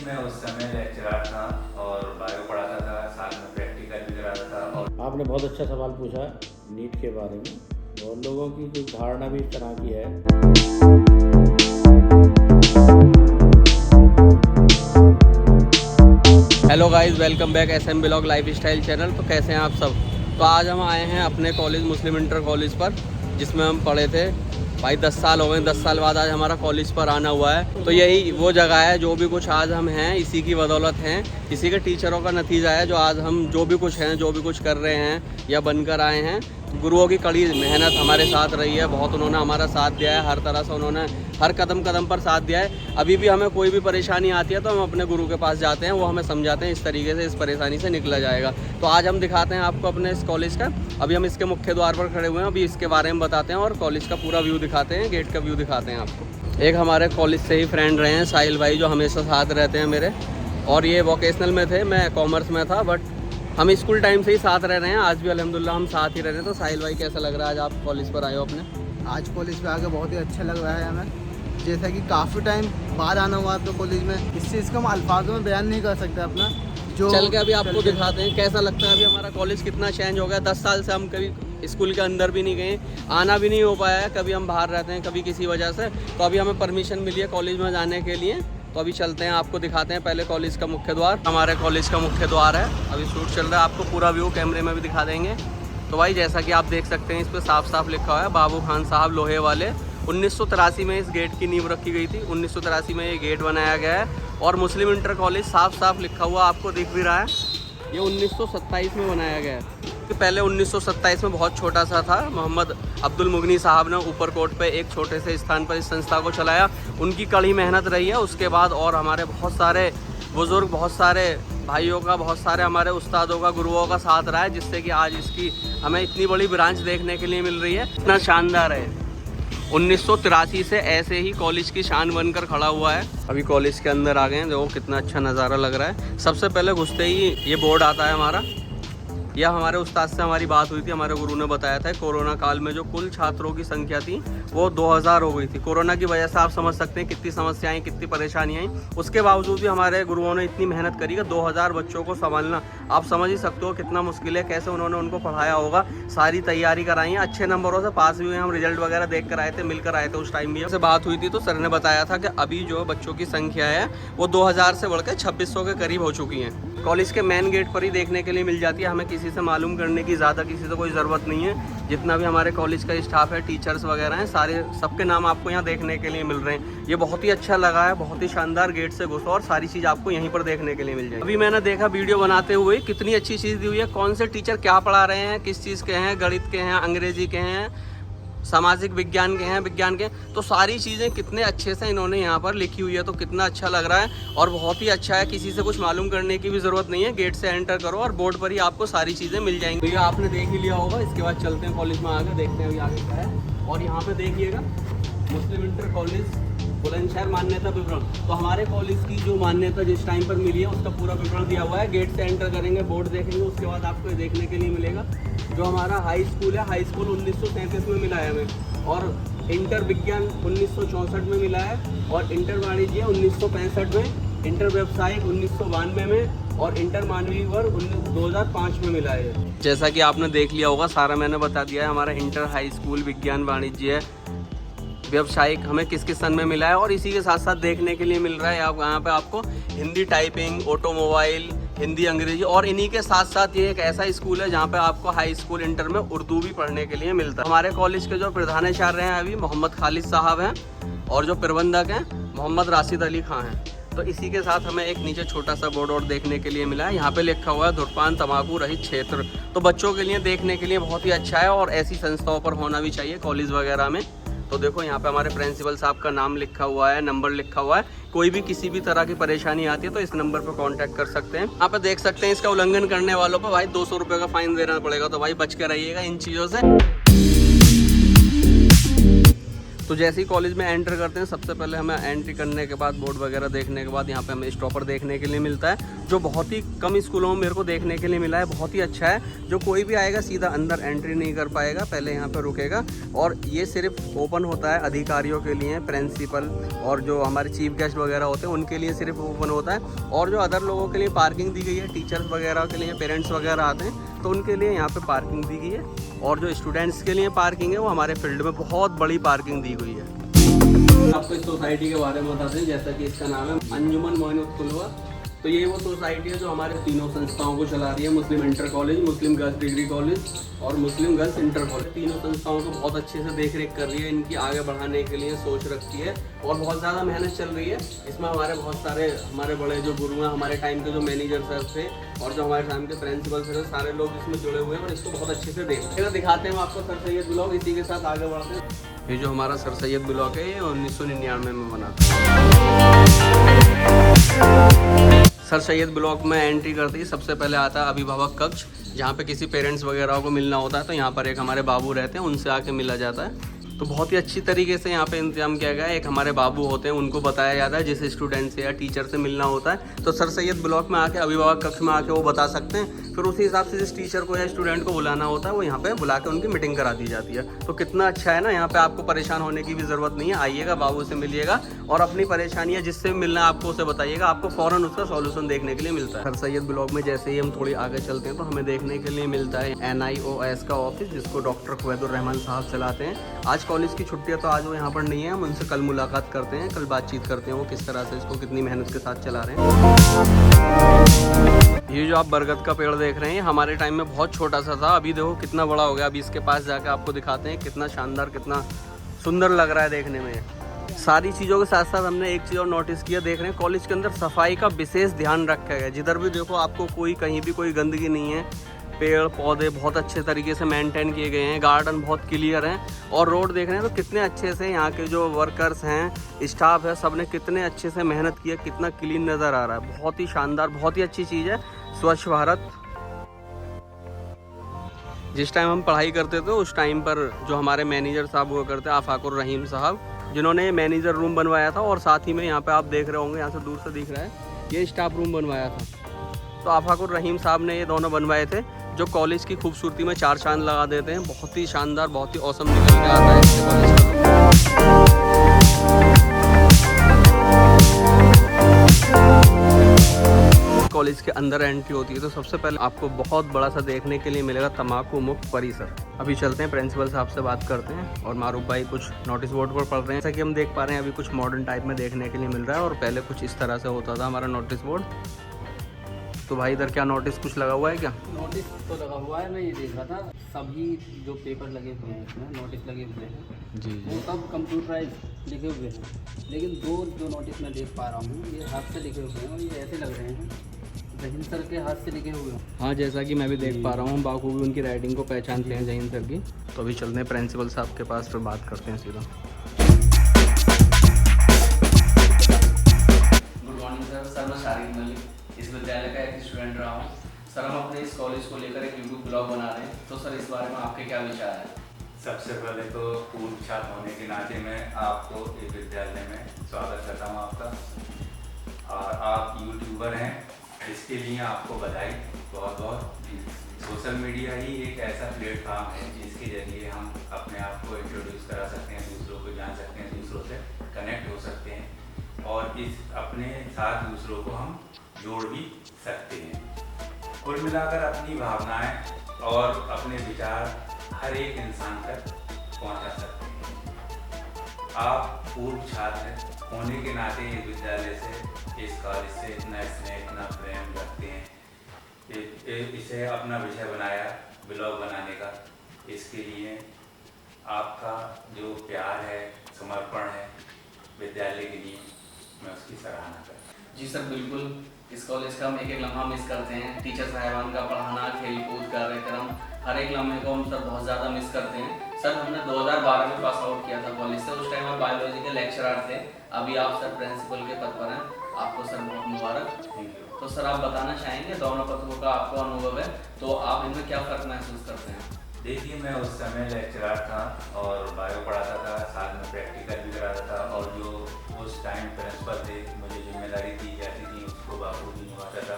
कि मैं उस समय लेक्चरर था और बायो पढ़ाता था, साथ में प्रैक्टिकल भी कराता था। और आपने बहुत अच्छा सवाल पूछा नीट के बारे में। बहुत लोगों की कुछ धारणा भी इस तरह की है। Hello guys, welcome back SM blog life style channel. तो कैसे हैं आप सब। तो आज हम आए हैं अपने कॉलेज मुस्लिम इंटर कॉलेज पर, जिसमें हम पढ़े थे। भाई 10 साल हो गए, 10 साल बाद आज हमारा कॉलेज पर आना हुआ है। तो यही वो जगह है, जो भी कुछ आज हम हैं इसी की बदौलत हैं, इसी के टीचरों का नतीजा है। जो आज हम जो भी कुछ हैं, जो भी कुछ कर रहे हैं या बनकर आए हैं, गुरुओं की कड़ी मेहनत हमारे साथ रही है। बहुत उन्होंने हमारा साथ दिया है, हर तरह से उन्होंने हर कदम कदम पर साथ दिया है। अभी भी हमें कोई भी परेशानी आती है तो हम अपने गुरु के पास जाते हैं, वो हमें समझाते हैं इस तरीके से इस परेशानी से निकला जाएगा। तो आज हम दिखाते हैं आपको अपने इस कॉलेज का। अभी हम इसके मुख्य द्वार पर खड़े हुए हैं, अभी इसके बारे में बताते हैं और कॉलेज का पूरा व्यू दिखाते हैं, गेट का व्यू दिखाते हैं आपको। एक हमारे कॉलेज से ही फ्रेंड रहे हैं साहिल भाई, जो हमेशा साथ रहते हैं मेरे। और ये वोकेशनल में थे, मैं कॉमर्स में था, बट हम स्कूल टाइम से ही साथ रह रहे हैं। आज भी अल्हम्दुलिल्लाह हम साथ ही रह रहे हैं। तो साहिल भाई, कैसा लग रहा है आज आप कॉलेज पर आए हो अपने? आज कॉलेज पे आके बहुत ही अच्छा लग रहा है हमें। जैसा कि काफ़ी टाइम बाद आना हुआ तो कॉलेज में, इस चीज़ को हम अल्फाजों में बयान नहीं कर सकते अपना। जो चल के अभी आपको दिखाते हैं कैसा लगता है। अभी हमारा कॉलेज कितना चेंज हो गया। 10 साल से हम कभी स्कूल के अंदर भी नहीं गए, आना भी नहीं हो पाया है। कभी हम बाहर रहते हैं, कभी किसी वजह से। तो अभी हमें परमिशन मिली है कॉलेज में जाने के लिए। तो अभी चलते हैं, आपको दिखाते हैं पहले कॉलेज का मुख्य द्वार। हमारे कॉलेज का मुख्य द्वार है, अभी शूट चल रहा है, आपको पूरा व्यू कैमरे में भी दिखा देंगे। तो भाई जैसा कि आप देख सकते हैं, इस पर साफ साफ लिखा हुआ है बाबू खान साहब लोहे वाले। 1983 में इस गेट की नींव रखी गई थी। 1983 में ये गेट बनाया गया है और मुस्लिम इंटर कॉलेज साफ साफ लिखा हुआ आपको दिख भी रहा है। ये 1927 में बनाया गया है। पहले 1927 में बहुत छोटा सा था। मोहम्मद अब्दुल मुगनी साहब ने ऊपरकोट पे एक छोटे से स्थान पर इस संस्था को चलाया। उनकी कड़ी मेहनत रही है। उसके बाद और हमारे बहुत सारे बुज़ुर्ग, बहुत सारे भाइयों का, बहुत सारे हमारे उस्तादों का, गुरुओं का साथ रहा है, जिससे कि आज इसकी हमें इतनी बड़ी ब्रांच देखने के लिए मिल रही है। इतना शानदार है। 1983 से ऐसे ही कॉलेज की शान बनकर खड़ा हुआ है। अभी कॉलेज के अंदर आ गए हैं, देखो कितना अच्छा नज़ारा लग रहा है। सबसे पहले घुसते ही ये बोर्ड आता है हमारा। यह हमारे उस्ताद से हमारी बात हुई थी, हमारे गुरु ने बताया था कोरोना काल में जो कुल छात्रों की संख्या थी वो 2000 हो गई थी। कोरोना की वजह से आप समझ सकते हैं कितनी समस्याएं, कितनी परेशानियां आई। उसके बावजूद भी हमारे गुरुओं ने इतनी मेहनत करी कि 2000 बच्चों को संभालना, आप समझ ही सकते हो कितना मुश्किल है। कैसे उन्होंने उनको पढ़ाया होगा, सारी तैयारी कराई है, अच्छे नंबरों से पास भी हुए। हम रिजल्ट वगैरह देख कर आए थे, मिलकर आए थे। उस टाइम भी हमसे बात हुई थी तो सर ने बताया था कि अभी जो बच्चों की संख्या है वो 2000 से बढ़कर 2600 के करीब हो चुकी है। कॉलेज के मेन गेट पर ही देखने के लिए मिल जाती है, हमें किसी से मालूम करने की ज़्यादा किसी से कोई ज़रूरत नहीं है। जितना भी हमारे कॉलेज का स्टाफ है, टीचर्स वगैरह हैं, सारे सबके नाम आपको यहाँ देखने के लिए मिल रहे हैं। ये बहुत ही अच्छा लगा है, बहुत ही शानदार। गेट से घुसो और सारी चीज़ आपको यहीं पर देखने के लिए मिल जाएगी। अभी मैंने देखा वीडियो बनाते हुए कितनी अच्छी चीज़ दी हुई है। कौन से टीचर क्या पढ़ा रहे हैं, किस चीज़ के हैं, गणित के हैं, अंग्रेजी के हैं, सामाजिक विज्ञान के हैं, विज्ञान के, तो सारी चीज़ें कितने अच्छे से इन्होंने यहाँ पर लिखी हुई है। तो कितना अच्छा लग रहा है और बहुत ही अच्छा है। किसी से कुछ मालूम करने की भी ज़रूरत नहीं है। गेट से एंटर करो और बोर्ड पर ही आपको सारी चीज़ें मिल जाएंगी। तो ये आपने देख ही लिया होगा। इसके बाद चलते हैं कॉलेज में, आगे देखते हैं अभी आगे क्या है। और यहाँ पे देखिएगा मुस्लिम इंटर कॉलेज बुलंदशहर मान्यता विवरण। तो हमारे कॉलेज की जो मान्यता जिस टाइम पर मिली है उसका पूरा विवरण दिया हुआ है। गेट से एंटर करेंगे, बोर्ड देखेंगे, उसके बाद आपको ये देखने के लिए मिलेगा जो हमारा हाई स्कूल है। हाई स्कूल 1937 में मिला है हमें, और इंटर विज्ञान 1964 में मिला है, और इंटर वाणिज्य 1965 में, इंटर व्यवसायिक 1992 में, और इंटर मानवीय वर्ग 2005 में मिला है। जैसा कि आपने देख लिया होगा, सारा मैंने बता दिया है। हमारा इंटर, हाई स्कूल, विज्ञान, वाणिज्य, व्यवसायिक हमें किस किस सन में मिला है। और इसी के साथ साथ देखने के लिए मिल रहा है आप यहाँ पे आपको हिंदी टाइपिंग, ऑटोमोबाइल, हिंदी, अंग्रेजी। और इन्हीं के साथ साथ ये एक ऐसा स्कूल है जहाँ पे आपको हाई स्कूल, इंटर में उर्दू भी पढ़ने के लिए मिलता है। हमारे कॉलेज के जो प्रधानाचार्य हैं अभी मोहम्मद खालिद साहब हैं, और जो प्रबंधक हैं मोहम्मद राशिद अली खां हैं। तो इसी के साथ हमें एक नीचे छोटा सा बोर्ड और देखने के लिए मिला है। यहाँ पे लिखा हुआ है धूम्रपान तंबाकू रहित क्षेत्र। तो बच्चों के लिए देखने के लिए बहुत ही अच्छा है, और ऐसी संस्थाओं पर होना भी चाहिए कॉलेज वगैरह में। तो देखो यहाँ पे हमारे प्रिंसिपल साहब का नाम लिखा हुआ है, नंबर लिखा हुआ है। कोई भी किसी भी तरह की परेशानी आती है तो इस नंबर पर कांटेक्ट कर सकते हैं। यहाँ पे देख सकते हैं इसका उल्लंघन करने वालों पर भाई 200 रुपये का फाइन देना पड़ेगा। तो भाई बच के रहिएगा इन चीज़ों से। तो जैसे ही कॉलेज में एंटर करते हैं सबसे पहले हमें एंट्री करने के बाद बोर्ड वगैरह देखने के बाद यहाँ पे हमें स्टॉपर देखने के लिए मिलता है, जो बहुत ही कम स्कूलों में मेरे को देखने के लिए मिला है। बहुत ही अच्छा है। जो कोई भी आएगा सीधा अंदर एंट्री नहीं कर पाएगा, पहले यहाँ पे रुकेगा। और ये सिर्फ ओपन होता है अधिकारियों के लिए, प्रिंसिपल और जो हमारे चीफ गेस्ट वगैरह होते हैं उनके लिए सिर्फ ओपन होता है। और जो अदर लोगों के लिए पार्किंग दी गई है, टीचर्स वगैरह के लिए, पेरेंट्स वगैरह आते हैं तो उनके लिए यहाँ पे पार्किंग दी गई है। और जो स्टूडेंट्स के लिए पार्किंग है वो हमारे फील्ड में बहुत बड़ी पार्किंग दी गई है। आपको इस सोसाइटी के बारे में बताते हैं, जैसा कि इसका नाम है अंजुमन मोइनुद्दीन खुलवा। तो ये वो सोसाइटी है जो हमारे तीनों संस्थाओं को चला रही है, Muslim inter college, Muslim girls degree college और मुस्लिम गर्ल्स इंटर कॉलेज। तीनों संस्थाओं को बहुत अच्छे से देख रेख कर रही है, इनकी आगे बढ़ाने के लिए सोच रखी है और बहुत ज़्यादा मेहनत चल रही है। इसमें हमारे बहुत सारे हमारे बड़े जो गुरु हैं, हमारे टाइम के जो मैनेजर सर थे और जो हमारे टाइम के प्रिंसिपल सर, सारे लोग इसमें जुड़े हुए हैं और इसको बहुत अच्छे से देख रहे हैं। दिखाते हैं आपको सर सैयद ब्लॉक, इसी के साथ आगे बढ़ते हैं। ये जो हमारा सर सैयद ब्लॉक है ये 1999 में बना था। सर सैयद ब्लॉक में एंट्री करते ही सबसे पहले आता है अभिभावक कक्ष, जहाँ पे किसी पेरेंट्स वगैरह को मिलना होता है तो यहाँ पर एक हमारे बाबू रहते हैं, उनसे आके मिला जाता है। तो बहुत ही अच्छी तरीके से यहाँ पे इंतजाम किया गया है। एक हमारे बाबू होते हैं, उनको बताया जाता है जिस स्टूडेंट से या टीचर से मिलना होता है तो सर सैयद ब्लॉक में आके अभिभावक कक्ष में आके वो बता सकते हैं। फिर उसी हिसाब से जिस टीचर को या स्टूडेंट को बुलाना होता है वो यहाँ पे बुला के उनकी मीटिंग करा दी जाती है। तो कितना अच्छा है ना, यहाँ पे आपको परेशान होने की भी ज़रूरत नहीं है। आइएगा, बाबू से मिलिएगा और अपनी परेशानियाँ जिससे भी मिलना है आपको उसे बताइएगा, आपको फ़ौरन उसका सॉल्यूशन देखने के लिए मिलता है। सर सैयद ब्लॉक में जैसे ही हम थोड़ी आगे चलते हैं तो हमें देखने के लिए मिलता है NIOS का ऑफिस, जिसको डॉक्टर खुवैदुर रहमान साहब चलाते हैं। आज कॉलेज की छुट्टियाँ तो आज वो यहाँ पर नहीं है, हम उनसे कल मुलाकात करते हैं, कल बातचीत करते हैं वो किस तरह से इसको कितनी मेहनत के साथ चला रहे हैं। ये जो आप बरगद का पेड़ देख रहे हैं हमारे टाइम में बहुत छोटा सा था, अभी देखो कितना बड़ा हो गया। अभी इसके पास जाकर आपको दिखाते हैं, कितना शानदार, कितना सुंदर लग रहा है देखने में। सारी चीज़ों के साथ साथ हमने एक चीज़ और नोटिस किया, देख रहे हैं कॉलेज के अंदर सफाई का विशेष ध्यान रखा गया है। जिधर भी देखो आपको कोई कहीं भी कोई गंदगी नहीं है, पेड़ पौधे बहुत अच्छे तरीके से मेंटेन किए गए हैं, गार्डन बहुत क्लियर हैं और रोड देख रहे हैं तो कितने अच्छे से यहाँ के जो वर्कर्स हैं, स्टाफ है, सब ने कितने अच्छे से मेहनत की है, कितना क्लीन नज़र आ रहा है। बहुत ही शानदार, बहुत ही अच्छी चीज़ है स्वच्छ भारत। जिस टाइम हम पढ़ाई करते थे उस टाइम पर जो हमारे मैनेजर साहब हुआ करते आफाकुर रहीम साहब, जिन्होंने मैनेजर रूम बनवाया था और साथ ही में यहाँ पे आप देख रहे होंगे, यहाँ से दूर से दिख रहा है, ये स्टाफ रूम बनवाया था। तो आफाकुर रहीम साहब ने ये दोनों बनवाए थे, जो कॉलेज की खूबसूरती में चार चांद लगा देते हैं। बहुत ही शानदार, बहुत ही औसम निकल के आता है इससे कॉलेज का। कॉलेज के अंदर एंट्री होती है तो सबसे पहले आपको बहुत बड़ा सा देखने के लिए मिलेगा तम्बाकू मुक्त परिसर। अभी चलते हैं, प्रिंसिपल साहब से बात करते हैं और मारूफ भाई कुछ नोटिस बोर्ड पर पढ़ रहे हैं। जैसा कि हम देख पा रहे हैं अभी कुछ मॉडर्न टाइप में देखने के लिए मिल रहा है और पहले कुछ इस तरह से होता था हमारा नोटिस बोर्ड। तो भाई इधर क्या नोटिस कुछ लगा हुआ है क्या? नोटिस तो लगा हुआ है, मैं ये देख रहा था सभी जो पेपर लगे हुए हैं इसमें नोटिस लगे हुए हैं जी वो सब कंप्यूटराइज लिखे हुए हैं, लेकिन दो जो नोटिस मैं देख पा रहा हूँ ये हाथ से लिखे हुए हैं और ये ऐसे लग रहे हैं जहीन सर के हाथ से लिखे हुए हैं। हाँ, जैसा कि मैं भी देख पा रहा हूँ, बाखूबी उनकी राइटिंग को पहचानते हैं जहीन सर की। तो अभी चलते हैं प्रिंसिपल साहब के पास, फिर बात करते हैं सीधा। Good morning sir. सर मैं शारिक मलिक, इस विद्यालय का एक स्टूडेंट रहा हूँ। सर हम अपने इस कॉलेज को लेकर एक यूट्यूब ब्लॉग बना रहे हैं, तो सर इस बारे में आपके क्या विचार है? सबसे पहले तो पूर्व छात्र होने के नाते मैं आपको इस विद्यालय में स्वागत करता हूँ आपका। और आप यूट्यूबर हैं, इसके लिए आपको बधाई बहुत बहुत। सोशल मीडिया ही एक ऐसा प्लेटफॉर्म है जिसके जरिए हम अपने आप को इंट्रोड्यूस करा सकते हैं, दूसरों को जान सकते हैं, दूसरों से कनेक्ट हो सकते हैं और इस अपने साथ दूसरों को हम जोड़ भी सकते हैं। कुल मिलाकर अपनी भावनाएं और अपने विचार हर एक इंसान तक पहुंचा सकते हैं। आप पूर्व छात्र होने के नाते इस विद्यालय से, इस कॉलेज से इतना स्नेह, इतना प्रेम रखते हैं, इसे अपना विषय बनाया ब्लॉग बनाने का। इसके लिए आपका जो प्यार है, समर्पण है विद्यालय के लिए, मैं उसकी सराहना करता हूँ। जी सर बिल्कुल, इस कॉलेज का हम एक एक लम्हा मिस करते हैं। टीचर साहिबान का पढ़ाना, खेलकूद कार्यक्रम, हर एक लम्हे को हम सर बहुत ज़्यादा मिस करते हैं। सर हमने 2012 में पास आउट किया था कॉलेज से, उस टाइम आप बायोलॉजी के लेक्चरर थे, अभी आप सर प्रिंसिपल के पद पर हैं, आपको सर बहुत मुबारक। तो सर आप बताना चाहेंगे दोनों पदों का आपको अनुभव है, तो आप इनमें क्या फ़र्क महसूस करते हैं? देखिए, मैं उस समय लेक्चरर था और बायो पढ़ाता था, साथ में प्रैक्टिकल भी कराता था, और जो उस टाइम प्रिंसिपल थे, मुझे जिम्मेदारी दी जाती थी उसको बखूबी निभाता था।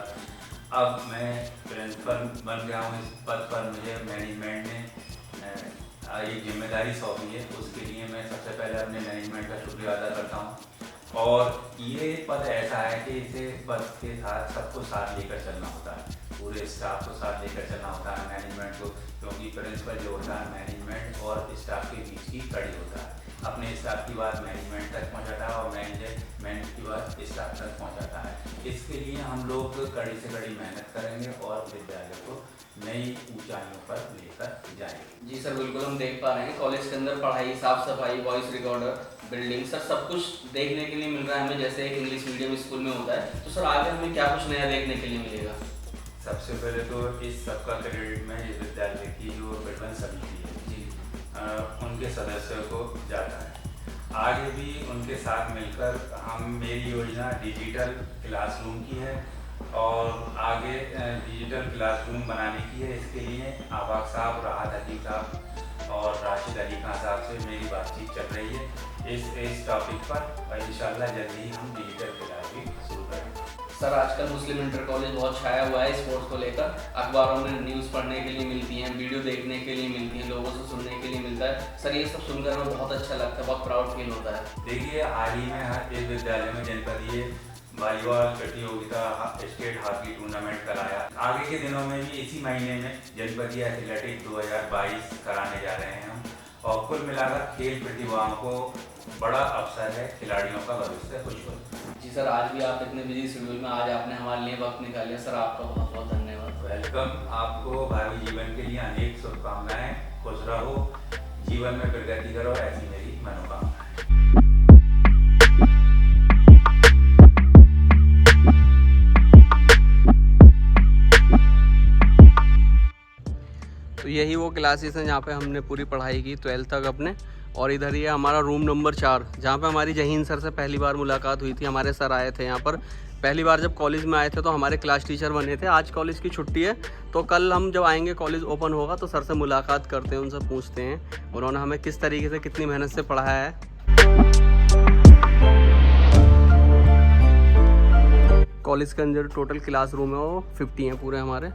अब मैं प्रिंसिपल बन गया हूँ, इस पद पर मुझे मैनेजमेंट ने ये जिम्मेदारी सौंपी है। उसके लिए मैं सबसे पहले अपने मैनेजमेंट का शुक्रिया अदा करता हूँ। और ये पद ऐसा है कि इसे पद के साथ सबको साथ लेकर चलना होता है, पूरे स्टाफ को साथ लेकर चलना होता है, मैनेजमेंट को, क्योंकि प्रिंसिपल जो होता है मैनेजमेंट और स्टाफ के बीच की कड़ी होता है। अपने स्टाफ की बात मैनेजमेंट तक पहुंचाता है और मैनेजमेंट की बात स्टाफ तक पहुंचाता है। इसके लिए हम लोग कड़ी से कड़ी मेहनत करेंगे और विद्यालय को नई ऊंचाइयों पर लेकर जाएंगे। जी सर, बिल्कुल हम देख पा रहे हैं कॉलेज के अंदर पढ़ाई, साफ सफाई, वॉइस रिकॉर्डर, बिल्डिंग, सर सब कुछ देखने के लिए मिल रहा है हमें, जैसे एक इंग्लिश मीडियम स्कूल में होता है। तो सर आगे हमें क्या कुछ नया देखने के लिए मिलेगा? सबसे पहले तो इस सबका क्रेडिट में इस विद्यालय की जो प्रबंधन समिति है जी, उनके सदस्यों को जाता है। आगे भी उनके साथ मिलकर मेरी योजना डिजिटल क्लासरूम की है और आगे डिजिटल क्लासरूम बनाने की है। इसके लिए आबाक साहब, राहत अली साहब और राशिद अली खान साहब से मेरी बातचीत चल रही है इस टॉपिक पर। इंशाल्लाह जल्द ही हम डिजिटल क्लास भी शुरू करेंगे। सर आजकल मुस्लिम इंटर कॉलेज बहुत छाया हुआ है स्पोर्ट्स को लेकर, अखबारों में न्यूज़ पढ़ने के लिए मिलती हैं, वीडियो देखने के लिए मिलती हैं, लोगों से सुनने के लिए मिलता है। सर ये सब सुनकर हमें बहुत अच्छा लगता है, बहुत प्राउड फील होता है। देखिए, हाल ही में इस विद्यालय में जनपदीय वॉलीबॉल प्रतियोगिता स्टेट हॉकी टूर्नामेंट कराया। आगे के दिनों में भी इसी महीने में जनपदीय एथलेटिक 2022 कराने जा रहे हैं हम, और कुल मिलाकर खेल प्रतिभाओं को बड़ा अवसर है, खिलाड़ियों का भविष्य उज्ज्वल। जी सर, आज भी आप इतने बिजी शेड्यूल में आज आपने हमारे लिए वक्त निकाल लिया, सर आपका बहुत बहुत धन्यवाद। वेलकम। आपको भावी जीवन के लिए अनेक शुभकामनाएं। खुश रहो, जीवन में प्रगति करो, ऐसी मेरी मनोकामना है। तो यही वो क्लासेस हैं जहाँ पे हमने पूरी पढ़ाई की 12th तक अपने। और इधर ही है हमारा रूम नंबर 4, जहाँ पे हमारी जहीन सर से पहली बार मुलाकात हुई थी। हमारे सर आए थे यहाँ पर पहली बार जब कॉलेज में आए थे, तो हमारे क्लास टीचर बने थे। आज कॉलेज की छुट्टी है, तो कल हम जब आएंगे, कॉलेज ओपन होगा, तो सर से मुलाकात करते हैं, उनसे पूछते हैं उन्होंने हमें किस तरीके से, कितनी मेहनत से पढ़ाया है। कॉलेज के अंदर टोटल क्लास रूम है वो 50 हैं पूरे हमारे।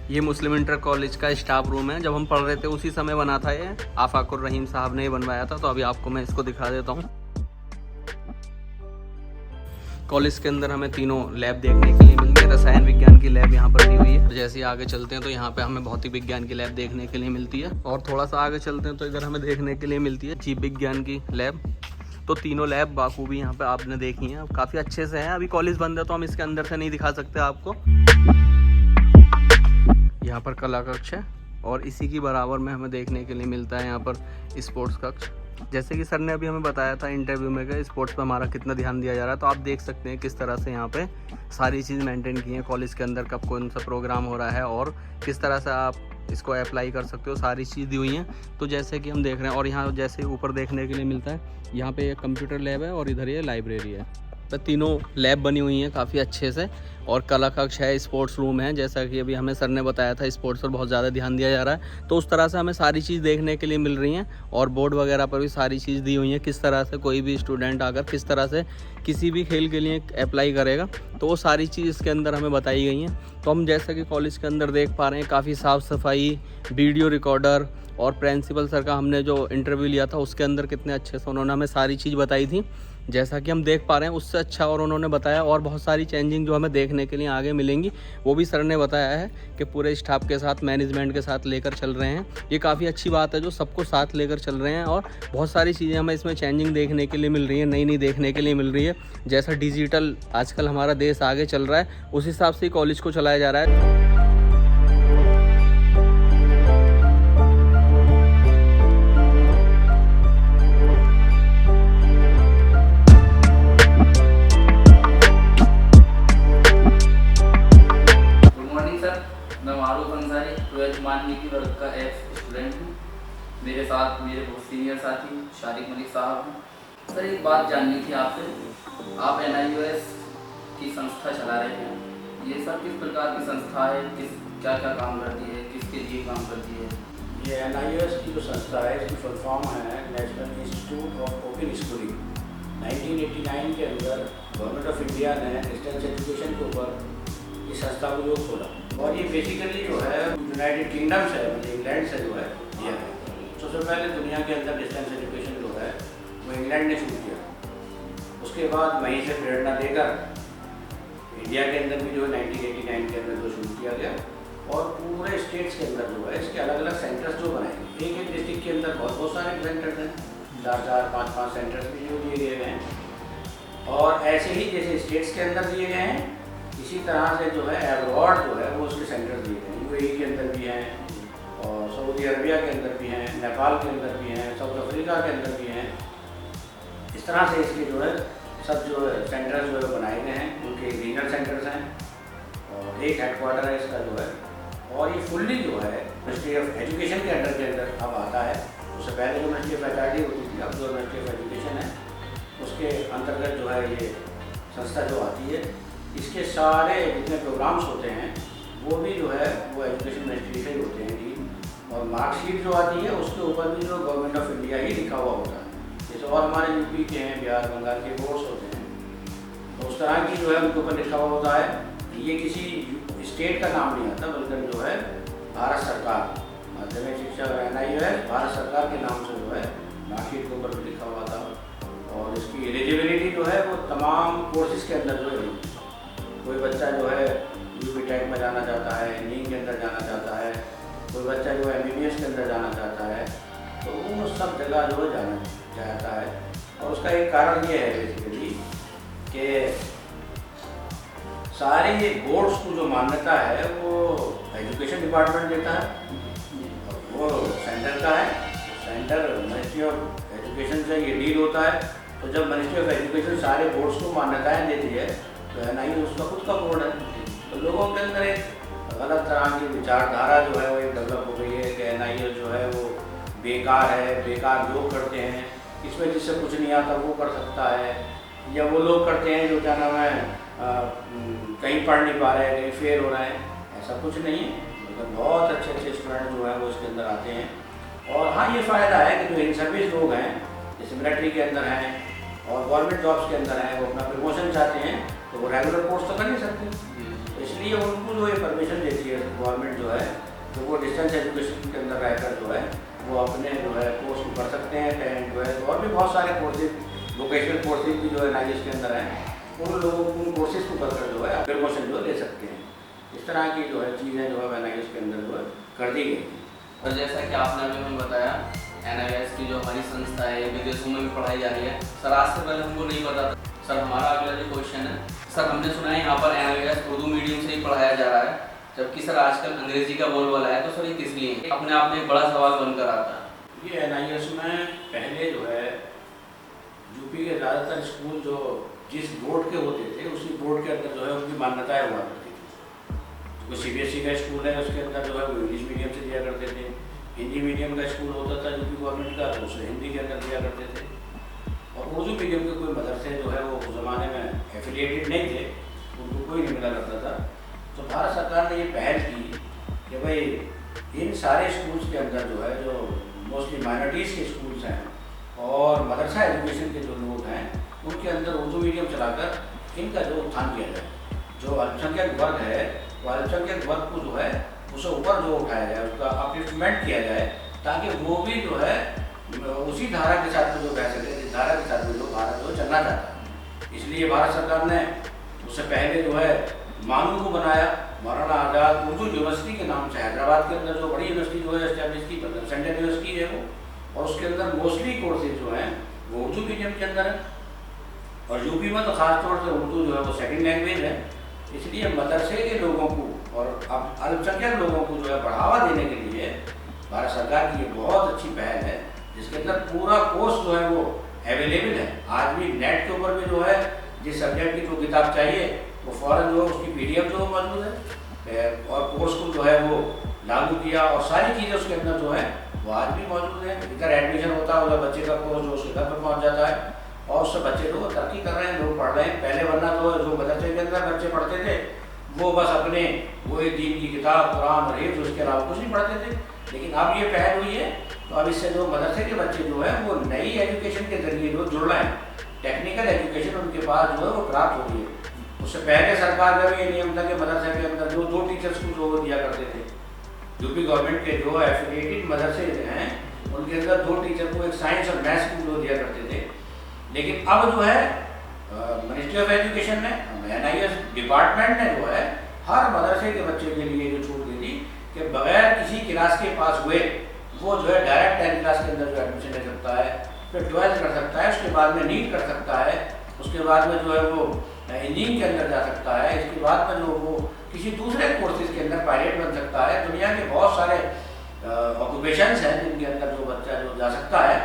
ये मुस्लिम इंटर कॉलेज का स्टाफ रूम है, जब हम पढ़ रहे थे उसी समय बना था ये। आफाकुर रहीम साहब ने बनवाया था, तो अभी आपको मैं इसको दिखा देता हूँ। कॉलेज के अंदर हमें तीनों लैब देखने के लिए मिलती है। रसायन विज्ञान की लैब यहाँ पर दी हुई है। जैसे ही आगे चलते हैं तो यहाँ पे हमें भौतिक विज्ञान की लैब देखने के लिए मिलती है, और थोड़ा सा आगे चलते हैं तो इधर हमें देखने के लिए मिलती है जीव विज्ञान की लैब। तो तीनों लैब बाखूबी यहाँ पे आपने देखी हैं, काफ़ी अच्छे से है। अभी कॉलेज बंद है तो हम इसके अंदर से नहीं दिखा सकते आपको। यहाँ पर कला कक्ष है, और इसी की बराबर में हमें देखने के लिए मिलता है यहाँ पर स्पोर्ट्स कक्ष। जैसे कि सर ने अभी हमें बताया था इंटरव्यू में कि स्पोर्ट्स पे हमारा कितना ध्यान दिया जा रहा है, तो आप देख सकते हैं किस तरह से यहाँ पे सारी चीज़ मेंटेन की है। कॉलेज के अंदर कब कौन सा प्रोग्राम हो रहा है और किस तरह से आप इसको अप्लाई कर सकते हो, सारी चीज़ दी हुई हैं। तो जैसे कि हम देख रहे हैं, और यहाँ जैसे ऊपर देखने के लिए मिलता है, यहाँ पे एक कंप्यूटर लैब है और इधर ये लाइब्रेरी है। तो तीनों लैब बनी हुई हैं काफ़ी अच्छे से, और कला कक्ष है, स्पोर्ट्स रूम है। जैसा कि अभी हमें सर ने बताया था, स्पोर्ट्स पर बहुत ज़्यादा ध्यान दिया जा रहा है, तो उस तरह से हमें सारी चीज़ देखने के लिए मिल रही हैं। और बोर्ड वगैरह पर भी सारी चीज़ दी हुई है, किस तरह से कोई भी स्टूडेंट आकर किस तरह से किसी भी खेल के लिए अप्लाई करेगा, तो वो सारी चीज़ इसके अंदर हमें बताई गई हैं। तो हम जैसा कि कॉलेज के अंदर देख पा रहे हैं, काफ़ी साफ़ सफाई, वीडियो रिकॉर्डर, और प्रिंसिपल सर का हमने जो इंटरव्यू लिया था उसके अंदर कितने अच्छे से उन्होंने हमें सारी चीज़ बताई थी। जैसा कि हम देख पा रहे हैं उससे अच्छा और उन्होंने बताया, और बहुत सारी चेंजिंग जो हमें देखने के लिए आगे मिलेंगी, वो भी सर ने बताया है कि पूरे स्टाफ के साथ, मैनेजमेंट के साथ लेकर चल रहे हैं। ये काफ़ी अच्छी बात है जो सबको साथ लेकर चल रहे हैं, और बहुत सारी चीज़ें हमें इसमें चेंजिंग देखने के लिए मिल रही है, नई नई देखने के लिए मिल रही है। जैसा डिजिटल आजकल हमारा देश आगे चल रहा है, उस हिसाब से कॉलेज को चलाया जा रहा है। की वर्ग का एक्स स्टूडेंट हूँ। मेरे साथ मेरे बहुत सीनियर साथी शारिक मलिक साहब हैं। सर एक बात जाननी थी आपसे, आप NIOS की संस्था चला रहे हैं। ये सब किस प्रकार की संस्था है, क्या क्या काम करती है, किसके लिए काम करती है? ये NIOS की जो संस्था है इसकी फुल फॉर्म है national institute of open schooling. 1989 के अंदर गवर्नमेंट ऑफ इंडिया ने डिस्टेंस एजुकेशन के ऊपर इस संस्था को जो खोला, और ये बेसिकली जो है यूनाइटेड किंगडम से, मतलब इंग्लैंड से जो है दिया है। सबसे पहले दुनिया के अंदर डिस्टेंस एजुकेशन जो है वो इंग्लैंड ने शुरू किया। उसके बाद वहीं से प्रेरणा लेकर इंडिया के अंदर भी जो है 1989 के अंदर जो शुरू किया गया, और पूरे स्टेट्स के अंदर जो है इसके अलग अलग सेंटर्स जो बनाए। एक एक डिस्ट्रिक्ट के अंदर बहुत सारे सेंटर्स हैं, 4-4, 5-5 सेंटर्स भी जो दिए गए हैं। और ऐसे ही जैसे स्टेट्स के अंदर दिए गए हैं, इसी तरह से जो है एब्रॉड जो है वो उसके सेंटर्स दिए गए हैं। UAE के अंदर भी हैं, और सऊदी अरबिया के अंदर भी हैं, नेपाल के अंदर भी हैं, साउथ अफ्रीका के अंदर भी हैं। इस तरह से इसके जो है सब जो है सेंटर्स जो है बनाए गए हैं, उनके रीजनल सेंटर्स हैं, और एक हेडक्वार्टर है इसका जो है। और ये फुल्ली जो है मिनिस्ट्री ऑफ एजुकेशन के अंडर के अंदर अब आता है। उससे पहले जो मिनिस्ट्री ऑफ एचआरडी होती थी, अब जो मिनिस्ट्री ऑफ एजुकेशन है उसके अंतर्गत जो है ये संस्था जो आती है। इसके सारे जितने प्रोग्राम्स होते हैं वो भी जो है वो एजुकेशन मिनिस्ट्री से ही होते हैं जी। और मार्कशीट जो आती है उसके ऊपर भी जो गवर्नमेंट ऑफ इंडिया ही लिखा हुआ होता है। जैसे और हमारे यूपी के हैं, बिहार बंगाल के बोर्ड्स होते हैं, तो उस तरह की जो है उनके ऊपर लिखा हुआ होता है। ये किसी स्टेट का नाम नहीं आता, बल्कि जो है भारत सरकार, माध्यमिक शिक्षा और NIOS भारत सरकार के नाम से जो है मार्कशीट के ऊपर भी लिखा हुआ था। और इसकी एलिजिबिलिटी जो है वो तमाम कोर्सेज के अंदर जो है, कोई बच्चा जो है UP-टेक में जाना चाहता है, नीम के अंदर जाना चाहता है, कोई बच्चा जो है MBBS के अंदर जाना चाहता है, तो वो सब जगह जो है जाना चाहता है। और उसका एक कारण ये है बेसिकली कि सारे ये बोर्ड्स को जो मान्यता है वो एजुकेशन डिपार्टमेंट देता है, वो सेंटर का है। सेंटर मिनिस्ट्री ऑफ एजुकेशन से ये डील होता है। तो जब मिनिस्ट्री ऑफ एजुकेशन सारे बोर्ड्स को मान्यताएं देती है तो NIOS उसका खुद का बोर्ड है। तो लोगों के अंदर एक गलत तरह की विचारधारा जो है वो एक डेवलप हो गई है कि NIOS जो है वो बेकार है, बेकार लोग करते हैं, इसमें जिससे कुछ नहीं आता वो कर सकता है, या वो लोग करते हैं जो क्या नाम है कहीं पढ़ नहीं पा रहे हैं, कहीं फेल हो रहे हैं। ऐसा कुछ नहीं है, मतलब बहुत अच्छे अच्छे स्टूडेंट जो है वो इसके अंदर आते हैं। और हाँ, ये फ़ायदा है कि जो इन सर्विस लोग हैं, जैसे मिलिट्री के अंदर हैं और गवर्नमेंट जॉब्स के अंदर हैं, वो अपना प्रमोशन चाहते हैं तो वो रेगुलर कोर्स तो कर नहीं सकते। तो इसलिए उनको जो ये परमिशन देती है गवर्नमेंट जो है, तो वो डिस्टेंस एजुकेशन के अंदर रहकर जो है वो अपने जो है कोर्स को कर सकते हैं। एंड जो है और भी बहुत सारे कोर्सेज, वोकेशनल कोर्सेज भी जो है NIOS के अंदर हैं, उन लोगों को उन कोर्सेज को करकर जो है प्रमोशन जो ले सकते हैं। इस तरह की जो है चीज़ें जो है NIOS के अंदर जो है कर दी गई। और जैसा कि आपने अभी हमें बताया, NIOS की जो हमारी संस्था है विदेशों में भी पढ़ाई जा रही है। सर, आज से पहले हमको नहीं पता था। सर, हमारा अगला जो क्वेश्चन है, सर हमने सुना है यहाँ पर NIOS उर्दू मीडियम से ही पढ़ाया जा रहा है, जबकि सर आजकल अंग्रेजी का बोलबाला है, तो सर ये किस लिए? अपने आप में एक बड़ा सवाल बनकर आता है। ये NIOS में पहले जो है यूपी के ज़्यादातर स्कूल जो जिस बोर्ड के होते थे उसी बोर्ड के अंदर जो है उनकी मान्यताएं हुआ करती थी। कोई CBSE का स्कूल है उसके अंदर जो है वो इंग्लिश मीडियम से दिया करते थे। हिंदी मीडियम का स्कूल होता था यूपी गवर्नमेंट का, तो उसे हिंदी के अंदर दिया करते थे। और उर्दू मीडियम के कोई मदरसे जो है वो उस ज़माने में एफिलिएटेड नहीं थे, उनको कोई नहीं मिला करता था। तो भारत सरकार ने ये पहल की कि भाई इन सारे स्कूल्स के अंदर जो है, जो मोस्टली माइनॉरिटीज़ के स्कूल्स हैं और मदरसा एजुकेशन के जो लोग हैं, उनके अंदर उर्दू मीडियम चलाकर इनका जो उत्थान किया जाए। जो अल्पसंख्यक वर्ग है वो अल्पसंख्यक वर्ग को जो है उसे ऊपर जो उठाया जाए, उसका अपलिफ्टमेंट किया जाए, ताकि वो भी जो है उसी धारा के साथ में जो बह सके, जिस धारा के साथ में जो भारत जो चलना चाहता है। इसलिए भारत सरकार ने उससे पहले जो है मानू को बनाया, मौलाना आज़ाद उर्दू यूनिवर्सिटी के नाम से। हैदराबाद के अंदर जो बड़ी यूनिवर्सिटी जो है एस्टैब्लिश की, मतलब सेंट्रल यूनिवर्सिटी है वो, और उसके अंदर मोस्टली कोर्सेज जो हैं वो उर्दू मीडियम के अंदर है। और यूपी में तो खास तौर से उर्दू जो है वो सेकंड लैंग्वेज है। इसलिए मदरसे के लोगों को और अल्पसंख्यक लोगों को जो है बढ़ावा देने के लिए भारत सरकार की ये बहुत अच्छी पहल है, जिसके अंदर पूरा कोर्स जो है वो अवेलेबल है। आज भी नेट के ऊपर भी जो है जिस सब्जेक्ट की जो किताब चाहिए वो फ़ौरन जो है उसकी PDF जो मौजूद है, और कोर्स को जो है वो लागू किया, और सारी चीज़ें उसके अंदर जो है वो आज भी मौजूद है। इधर एडमिशन होता है, उधर बच्चे का कोर्स जो उसके घर पर पहुँच जाता है, और उससे बच्चे लोग तरक्की कर रहे हैं, लोग पढ़ रहे हैं। पहले वरना तो जो मदरसे के अंदर बच्चे पढ़ते थे वो बस अपने वही दीन की किताब कुरान और हिफ्ज़, उसके अलावा कुछ नहीं पढ़ते थे। लेकिन अब ये पहल हुई है तो अब इससे जो मदरसे के बच्चे जो है वो नई एजुकेशन के जरिए जो जुड़ रहे हैं, टेक्निकल एजुकेशन उनके पास जो है वो प्राप्त हो रही है। उससे पहले सरकार का भी ये नियम था कि मदरसे के अंदर जो 2 टीचर्स को जो दिया करते थे, यूपी गवर्नमेंट के जो एफिलिएटेड मदरसे हैं उनके अंदर 2 टीचर को, एक साइंस और मैथ्स को जो दिया करते थे। लेकिन अब जो है मिनिस्ट्री ऑफ एजुकेशन ने, NIS डिपार्टमेंट ने जो है हर मदरसे के बच्चे के लिए जो छूट दी थी कि बगैर किसी क्लास के पास हुए वो जो है डायरेक्ट 10th क्लास के अंदर जो एडमिशन ले सकता है, फिर 12th कर सकता है, उसके बाद में नीट कर सकता है, उसके बाद में जो है वो इंजीनियरिंग के अंदर जा सकता है, इसके बाद में जो वो किसी दूसरे कोर्सेज के अंदर पायलट बन सकता है। दुनिया के बहुत सारे ऑक्यूपेशंस हैं जिनके अंदर जो बच्चा जो जा सकता है।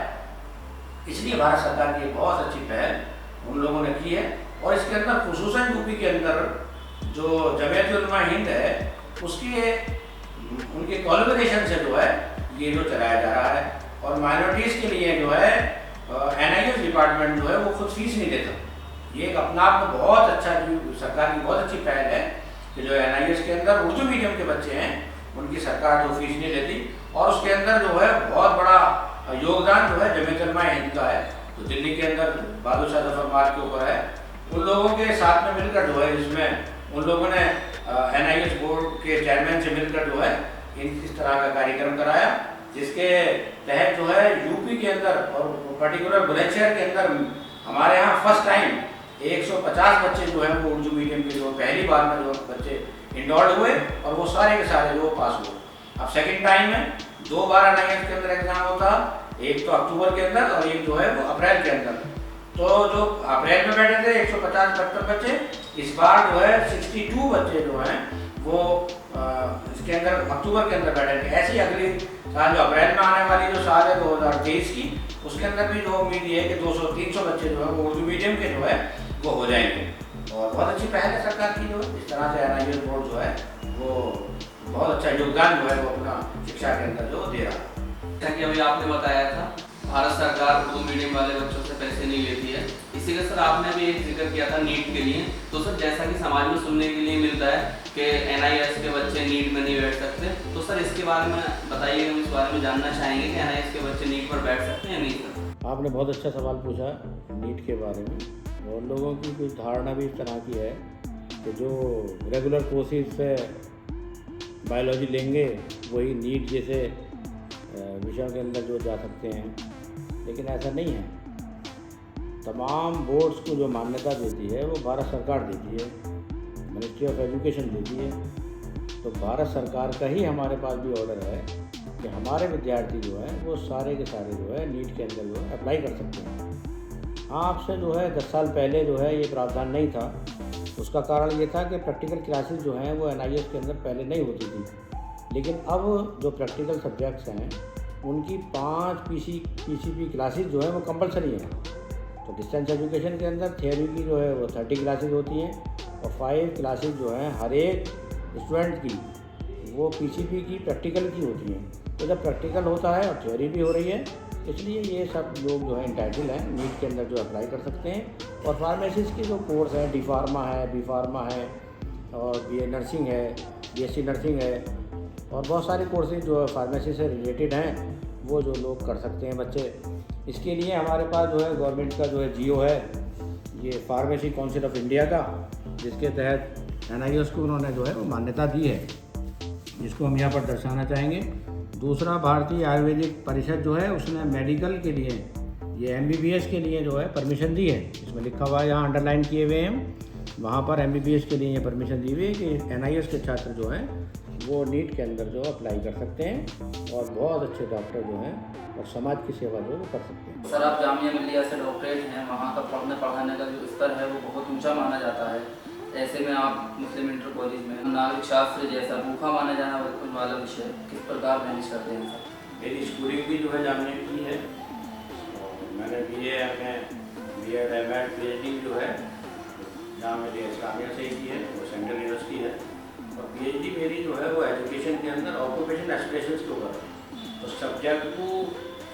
इसलिए भारत सरकार की एक बहुत अच्छी पहल उन लोगों ने की है। और इसके अंदर खुसूसन यूपी के अंदर जो जमीयत उलमा हिंद है उसके उनके क्वालिफिकेशन से जो है ये जो चलाया जा रहा है। और माइनॉरिटीज़ के लिए जो है NIS डिपार्टमेंट जो है वो खुद फीस नहीं देता। ये एक अपना आप में बहुत अच्छा, सरकार की बहुत अच्छी पहल है कि जो NIS के अंदर उर्दू मीडियम के बच्चे हैं उनकी सरकार जो फीस नहीं लेती। और उसके अंदर जो है बहुत बड़ा योगदान जो है जमीयत उलमा हिंद का है, तो दिल्ली के अंदर बहादुर जफर मार्ग के ऊपर है। उन लोगों के साथ में मिलकर जो है इसमें उन लोगों ने NIS बोर्ड के चेयरमैन से मिलकर जो है इस तरह का कार्यक्रम कराया, जिसके तहत जो है यूपी के अंदर और पर्टिकुलर बुलंदशहर के अंदर हमारे यहाँ फर्स्ट टाइम 150 बच्चे जो है वो उर्दू मीडियम के जो पहली बार में जो बच्चे इनरोल्ड हुए और वो सारे के सारे जो पास हुए। अब सेकंड टाइम में 2 बार NIS के अंदर एग्जाम होता, एक तो अक्टूबर के अंदर और एक जो है वो अप्रैल के अंदर। तो जो अप्रैल में बैठे थे 150-75 बच्चे, इस बार जो है 62 बच्चे जो हैं वो इसके अंदर अक्टूबर के अंदर बैठे थे। ऐसी अगली साल जो अप्रैल में आने वाली जो साल है 2023 की, उसके अंदर भी जो उम्मीद है कि 200-300 बच्चे जो है वो उर्दू मीडियम के जो है वो हो जाएंगे। और बहुत अच्छी पहल है सरकार की, जो इस तरह से NIS बोर्ड जो है वो बहुत अच्छा योगदान जो है वो अपना शिक्षा के अंदर जो दे रहा है। जैसा कि अभी आपने बताया था भारत सरकार उर्दू मीडियम वाले बच्चों से पैसे नहीं लेती है। इसीलिए सर आपने भी एक जिक्र किया था नीट के लिए। तो सर जैसा कि समाज में सुनने के लिए मिलता है कि NIS के बच्चे नीट में नहीं बैठ सकते, तो सर इसके बारे में बताइए, हम इस बारे में जानना चाहेंगे कि NIS के बच्चे नीट पर बैठ सकते हैं या नहीं सर। आपने बहुत अच्छा सवाल पूछा नीट के बारे में। और लोगों की कुछ धारणा भी इस तरह की है कि जो रेगुलर कोर्सेज से बायोलॉजी लेंगे वही नीट जैसे विषयों के अंदर जो जा सकते हैं, लेकिन ऐसा नहीं है। तमाम बोर्ड्स को जो मान्यता देती है वो भारत सरकार देती है, मिनिस्ट्री ऑफ एजुकेशन देती है। तो भारत सरकार का ही हमारे पास भी ऑर्डर है कि हमारे विद्यार्थी जो हैं वो सारे के सारे जो है नीट के अंदर जो है अप्लाई कर सकते हैं। आपसे जो है 10 साल पहले जो है ये प्रावधान नहीं था। उसका कारण ये था कि प्रैक्टिकल क्लासेस जो हैं वो NIS के अंदर पहले नहीं होती थी, लेकिन अब जो प्रैक्टिकल सब्जेक्ट्स हैं उनकी 5 PCP क्लासेस जो है वो कंपलसरी हैं। तो डिस्टेंस एजुकेशन के अंदर थियोरी की जो है वो 30 क्लासेस होती हैं और 5 क्लासेस जो हैं हर एक स्टूडेंट की वो PCP की प्रैक्टिकल की होती हैं। तो जब प्रैक्टिकल होता है और थ्योरी भी हो रही है, इसलिए ये सब लोग जो है इंटाइटल हैं नीट के अंदर जो अप्लाई कर सकते हैं। और फार्मेसिस्ट के जो कोर्स हैं, D फार्मा है, B फार्मा है और BA नर्सिंग है, BSc नर्सिंग है और बहुत सारे कोर्सेज जो फार्मेसी से रिलेटेड हैं वो जो लोग कर सकते हैं बच्चे। इसके लिए हमारे पास जो है गवर्नमेंट का जो है GO है, ये फार्मेसी काउंसिल ऑफ इंडिया का, जिसके तहत NIS को उन्होंने जो है वो मान्यता दी है, जिसको हम यहाँ पर दर्शाना चाहेंगे। दूसरा, भारतीय आयुर्वेदिक परिषद जो है उसने मेडिकल के लिए, ये MBBS के लिए जो है परमिशन दी है। इसमें लिखा हुआ है, यहाँ अंडरलाइन किए हुए हैं, वहाँ पर MBBS के लिए ये परमिशन दी हुई है कि NIS के छात्र जो हैं वो नीट के अंदर जो अप्लाई कर सकते हैं और बहुत अच्छे डॉक्टर जो हैं और समाज की सेवा जो वो कर सकते हैं। सर आप जामिया मिल्लिया से डॉक्टरेट हैं, वहाँ का पढ़ने पढ़ाने का जो स्तर है वो बहुत ऊंचा माना जाता है। ऐसे में आप मुस्लिम इंटर कॉलेज में नागरिक शास्त्र जैसा भूखा माना जाना वाला विषय किस प्रकार मैनेज करते हैं सर? मेरी स्कूलिंग भी जो है जामिया की है और मैंने BA में B.Ed M.Ed PhD जो है जामिया इस्लामिया से ही की है, वो सेंट्रल यूनिवर्सिटी है। और PhD मेरी जो है वो एजुकेशन के अंदर ऑक्यूपेशन एस्पिरेशंस के ऊपर है। तो सब्जेक्ट को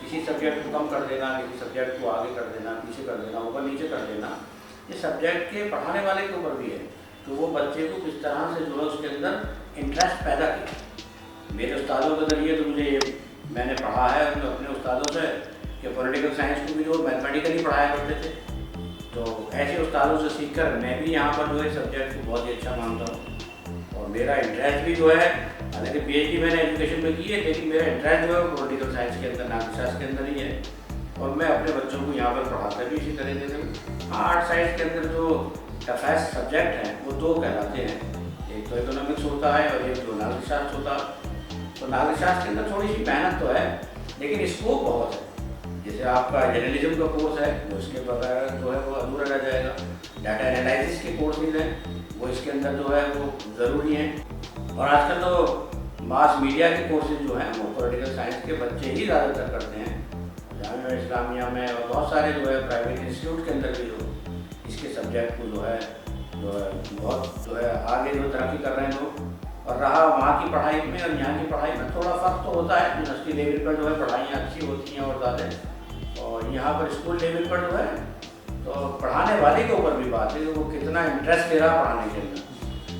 किसी सब्जेक्ट को कम कर देना, किसी सब्जेक्ट को आगे कर देना, पीछे कर देना, ऊपर नीचे कर देना, ये सब्जेक्ट के पढ़ाने वाले के ऊपर भी है कि वो बच्चे को किस तरह से जो है उसके अंदर इंटरेस्ट पैदा किया। मेरे उस्तादों के ज़रिए तो मुझे ये मैंने पढ़ा है अपने उस्तादों से कि पॉलिटिकल साइंस को भी जो मैथमेटिकली पढ़ाया करते थे, तो ऐसे उस्तादों से सीखकर मैं भी यहाँ पर जो है सब्जेक्ट को बहुत ही अच्छा मानता हूँ। और मेरा इंटरेस्ट भी जो है, हालांकि PhD मैंने एजुकेशन में की है, लेकिन मेरा इंटरेस्ट जो है पॉलिटिकल साइंस के अंदर, नागरिकशास्त्र के अंदर ही है। और मैं अपने बच्चों को यहाँ पर पढ़ाता भी इसी तरीके से। आर्ट साइंस के अंदर जो टफेस्ट सब्जेक्ट हैं वो दो कहलाते हैं, एक तो इकोनॉमिक्स होता है और एक जो नागरिकशास्त्र होता है। तो नागरिकशास्त्र के अंदर थोड़ी सी मेहनत तो है, लेकिन स्कोप बहुत है। जैसे आपका जर्नलिज्म का कोर्स है, वो इसके बगैर जो है वो अधूरा रह जाएगा। डाटा एनालिसिस के कोर्सेज हैं, वो इसके अंदर जो है वो ज़रूरी हैं। और आजकल तो मास मीडिया के कोर्सेज जो हैं वो पॉलिटिकल साइंस के बच्चे ही ज़्यादातर करते हैं। जामिया इस्लामिया में और बहुत सारे जो है प्राइवेट इंस्टीट्यूट के अंदर भी जो इसके सब्जेक्ट को जो है बहुत जो है आगे जो तरक्की कर रहे हैं लोग। और रहा वहाँ की पढ़ाई में और यहाँ की पढ़ाई में थोड़ा फ़र्क तो होता है। यूनिवर्सिटी लेवल पर जो है पढ़ाइयाँ अच्छी होती हैं और ज़्यादा, और यहाँ पर स्कूल लेवल पर जो है तो पढ़ाने वाले के ऊपर भी बात है कि वो कितना इंटरेस्ट ले रहा पढ़ाने के अंदर।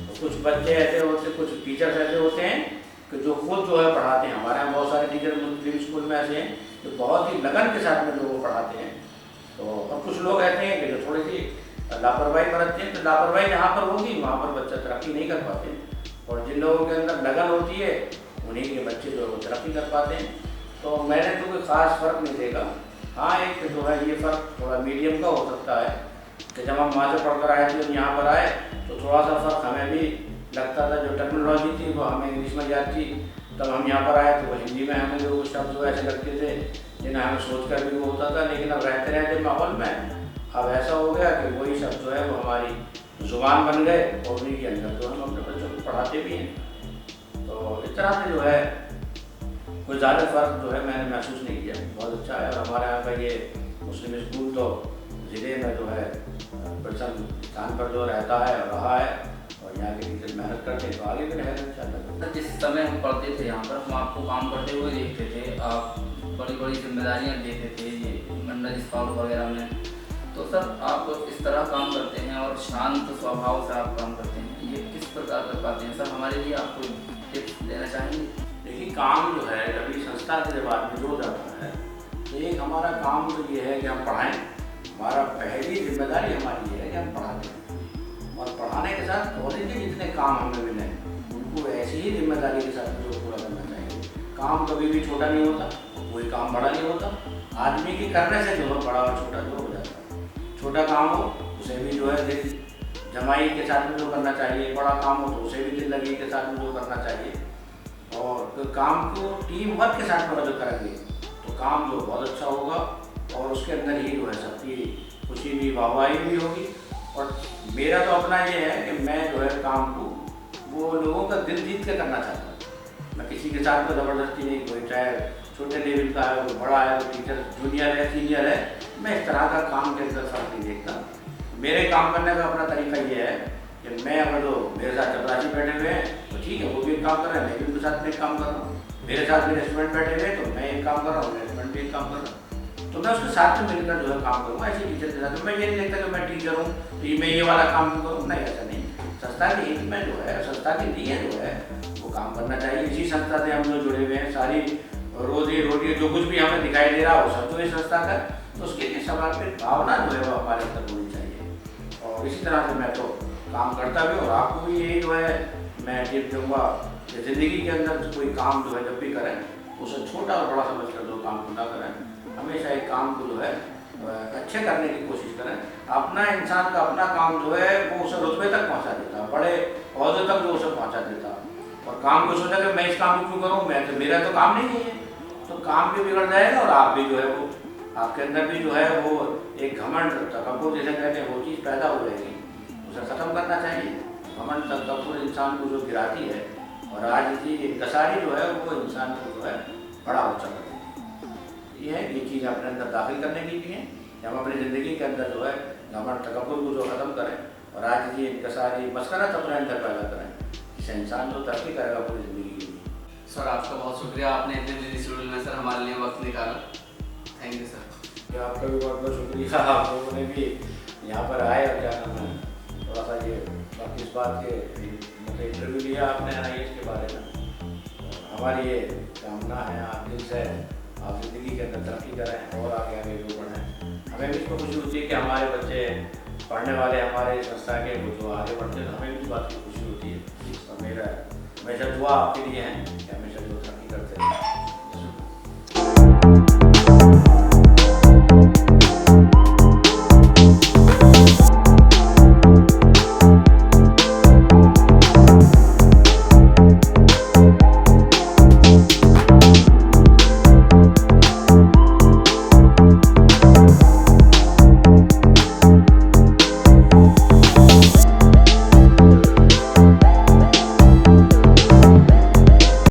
तो कुछ बच्चे ऐसे होते, कुछ टीचर्स ऐसे होते हैं कि जो खुद जो है पढ़ाते हैं। हमारे यहाँ बहुत सारे टीचर मुस्लिम स्कूल में ऐसे हैं जो बहुत ही लगन के साथ में जो वो पढ़ाते हैं। तो और कुछ लोग ऐसे हैं कि जो थोड़ी सी लापरवाही बरतते हैं। तो लापरवाही जहाँ पर होगी वहाँ पर बच्चा तरक्की नहीं कर पाते, और जिन लोगों के अंदर लगन होती है उन्हीं के बच्चे जो है वो तरक्की कर पाते हैं। तो मैंने तो कोई ख़ास फ़र्क नहीं देखा। हाँ, एक जो है ये फ़र्क थोड़ा मीडियम का हो सकता है कि जब हम वहाँ से पढ़कर आए थे यहाँ पर आए तो थोड़ा सा फ़र्क हमें भी लगता था। जो टेक्नोलॉजी थी वो हमें इंग्लिश में याद थी, तब हम यहाँ पर आए तो वो हिंदी में हमें जो शब्द जो ऐसे लगते थे जिन्हें हमें सोच कर भी वो होता था। लेकिन अब रहते रहते माहौल में अब ऐसा हो गया कि वही शब्द जो है वो हमारी ज़ुबान बन गए और उन्हीं के अंदर जो हम अपने बच्चों को पढ़ाते भी हैं। तो इस तरह से जो है कोई ज़्यादा फ़र्क जो है मैंने महसूस नहीं किया। बहुत अच्छा है। और हमारे यहाँ का ये मुस्लिम स्कूल तो ज़िले में जो है प्रथम स्थान पर जो रहता है और रहा है, और यहाँ के टीचर मेहनत करते हैं तो आगे भी रहेगा इंशाल्लाह। जिस समय हम पढ़ते थे यहाँ पर, हम आपको काम करते हुए देखते थे, आप बड़ी बड़ी जिम्मेदारियाँ देते थे ये मंडल स्काउट वगैरह में। तो सर आप इस तरह काम करते हैं और शांत स्वभाव से आप काम करते हैं, ये किस प्रकार कर पाते हैं सर? हमारे लिए आप कोई टिप्स देना चाहेंगे? देखिए, काम जो है कभी संस्था से जब आदमी जुड़ जाता है तो एक हमारा काम तो ये है कि हम पढ़ाएं। हमारा पहली जिम्मेदारी हमारी ये है कि हम पढ़ाते हैं, और पढ़ाने के साथ कॉलेज के जितने काम हमें मिले उनको ऐसी ही जिम्मेदारी के साथ जो पूरा करना चाहिए। काम कभी भी छोटा नहीं होता, कोई काम बड़ा नहीं होता। आदमी के करने से जो है बड़ा और छोटा जो हो जाता है। छोटा काम हो उसे भी जो है दिल जमाई के साथ में जो करना चाहिए, बड़ा काम हो तो उसे भी दिल लगी के साथ में जो करना चाहिए। और तो काम को टीम वर्क के साथ में जो करेंगे तो काम जो बहुत अच्छा होगा, और उसके अंदर ही जो है सबकी खुशी भी वाहवाही भी होगी। और मेरा तो अपना ये है कि मैं जो है काम को वो लोगों का दिल जीत के करना चाहता हूँ। मैं किसी के साथ में ज़बरदस्ती नहीं, कोई चाहे छोटे लेवल का है, कोई बड़ा है, कोई टीचर जूनियर है, सीनियर है, मैं इस तरह का काम के अंदर फर्क नहीं देखता। मेरे काम करने का अपना तरीका ये है कि मैं अगर जो मेरे साथ चपरासी बैठे हुए हैं तो ठीक है, वो भी एक काम कर रहे हैं, मैं भी उनके साथ में एक काम कर रहा हूँ। मेरे साथ मेरे स्टूडेंट बैठे हुए तो मैं एक काम कर रहा हूँ, मेरे स्टूडेंट भी एक काम कर रहा हूँ, तो मैं उसके साथ में मिलकर जो है काम करूँगा। ऐसे टीचर के साथ मैं ये नहीं देखता कि मैं टीचर हूँ तो मैं ये वाला काम क्यों करूँ, नहीं, ऐसा नहीं। संस्था के हित में जो है, संस्था के लिए जो है वो काम करना चाहिए। इसी संस्था से हम लोग जुड़े हुए हैं, सारी रोजी रोटी जो कुछ भी हमें दिखाई दे रहा हो सब जो इस संस्था का, तो उसके लिए समर्पित भावना जो है वो हमारे अंदर होनी चाहिए। और इसी तरह से मैं तो काम करता भी, और आपको भी यही जो है मैं टिप दूँगा कि ज़िंदगी के अंदर कोई काम जो है जब भी करें उसे छोटा और बड़ा समझकर जो काम पूरा करें। हमेशा एक काम को जो है अच्छे करने की कोशिश करें। अपना इंसान का अपना काम जो है वो उसे रुतबे तक पहुँचा देता, बड़े औहदे तक जो उसे पहुँचा देता। और काम को सोचा कि मैं इस काम को क्यों करूँ, मैं तो मेरा तो काम नहीं है, तो काम भी बिगड़ जाएगा और आप भी जो है वो आपके अंदर भी जो है वो एक घमंड तकब्बुर जैसे कहते हैं वो चीज़ पैदा हो जाएगी, उसे ख़त्म करना चाहिए। घमंड तकब्बुर इंसान को जो गिराती है, और आज की इंकसारी जो है वो इंसान को जो है बड़ा ऊँचा कर देती है। ये है ये चीज़ अपने अंदर दाखिल करने की भी है कि हम अपनी ज़िंदगी के अंदर जो है घमंड तकब्बुर को जो ख़त्म करें, और आज की इंकसारी मस्करत अपने अंदर पैदा करें, जिससे इंसान जो तरक्की करेगा पूरी ज़िंदगी के लिए। सर आपका बहुत शुक्रिया, आपने इतने बिजी शेड्यूल में सर हमारे लिए वक्त निकाला। Thank you sir. तो आपका भी बहुत बहुत शुक्रिया, आप लोगों ने भी यहाँ पर आए और क्या नाम है थोड़ा सा ये बाकी इस बात के मतलब इंटरव्यू लिया आपने IAS के बारे में। हमारी ये कामना है आप दिल से आप ज़िंदगी के अंदर तरक्की करें और आगे आगे जो बढ़ें। हमें भी इसको खुशी होती है कि हमारे बच्चे पढ़ने वाले हमारे संस्था के वो जो आगे बढ़ते हैं, तो हमें भी इस बात की खुशी होती है। तो मेरा हमेशा दुआ आपके लिए है कि हमेशा